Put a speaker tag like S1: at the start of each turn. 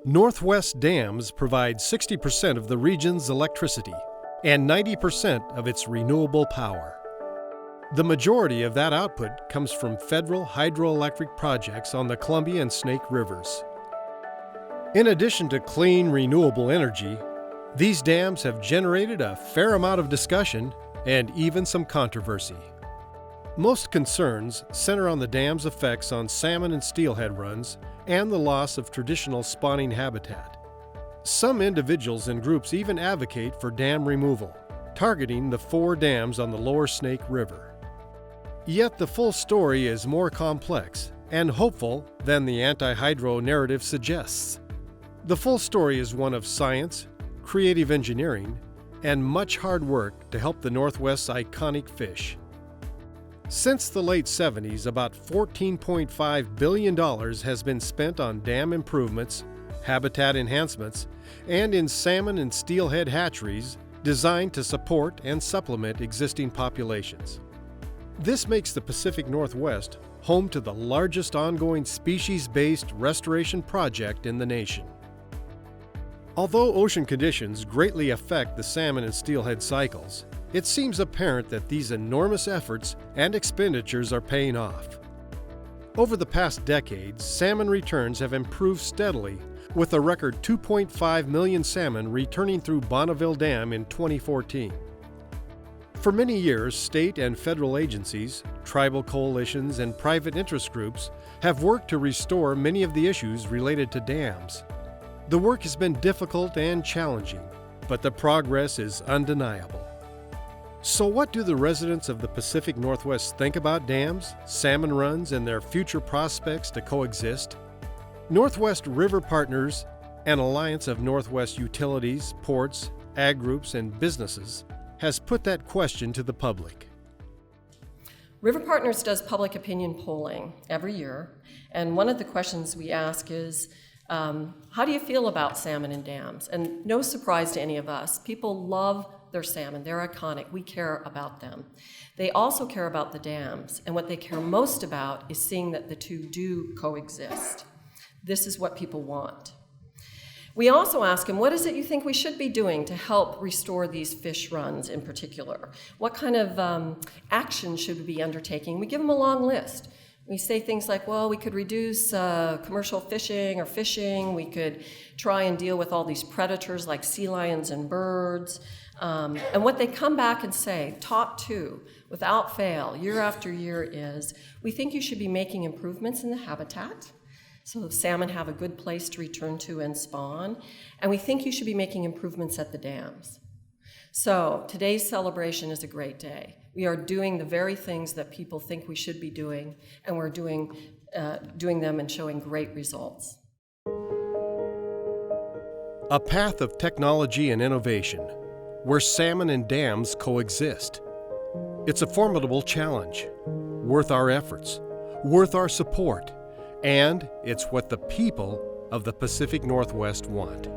S1: Northwest dams provide 60% of the region's electricity and 90% of its renewable power. The majority of that output comes from federal hydroelectric projects on the Columbia and Snake Rivers. In addition to clean, renewable energy, these dams have generated a fair amount of discussion and even some controversy. Most concerns center on the dam's effects on salmon and steelhead runs and the loss of traditional spawning habitat. Some individuals and groups even advocate for dam removal, targeting the 4 dams on the lower Snake River. Yet the full story is more complex and hopeful than the anti-hydro narrative suggests. The full story is one of science, creative engineering, and much hard work to help the Northwest's iconic fish. Since the late 70s, about $14.5 billion has been spent on dam improvements, habitat enhancements, and in salmon and steelhead hatcheries designed to support and supplement existing populations. This makes the Pacific Northwest home to the largest ongoing species-based restoration project in the nation. Although ocean conditions greatly affect the salmon and steelhead cycles, it seems apparent that these enormous efforts and expenditures are paying off. Over the past decades, salmon returns have improved steadily, with a record 2.5 million salmon returning through Bonneville Dam in 2014. For many years, state and federal agencies, tribal coalitions, and private interest groups have worked to restore many of the issues related to dams. The work has been difficult and challenging, but the progress is undeniable. So what do the residents of the Pacific Northwest think about dams, salmon runs, and their future prospects to coexist? Northwest River Partners, an alliance of Northwest utilities, ports, ag groups, and businesses, has put that question to the public.
S2: River Partners does public opinion polling every year, and one of the questions we ask is, how do you feel about salmon and dams? And no surprise to any of us, people love their salmon. They're iconic. We care about them. They also care about the dams, and what they care most about is seeing that the two do coexist. This is what people want. We also ask them, what is it you think we should be doing to help restore these fish runs in particular? What kind of action should we be undertaking? We give them a long list. We say things like, well, we could reduce commercial fishing or fishing. We could try and deal with all these predators like sea lions and birds. And what they come back and say, top 2, without fail, year after year is, we think you should be making improvements in the habitat, so the salmon have a good place to return to and spawn, and we think you should be making improvements at the dams. So today's celebration is a great day. We are doing the very things that people think we should be doing, and we're doing them and showing great results.
S1: A path of technology and innovation, where salmon and dams coexist. It's a formidable challenge, worth our efforts, worth our support, and it's what the people of the Pacific Northwest want.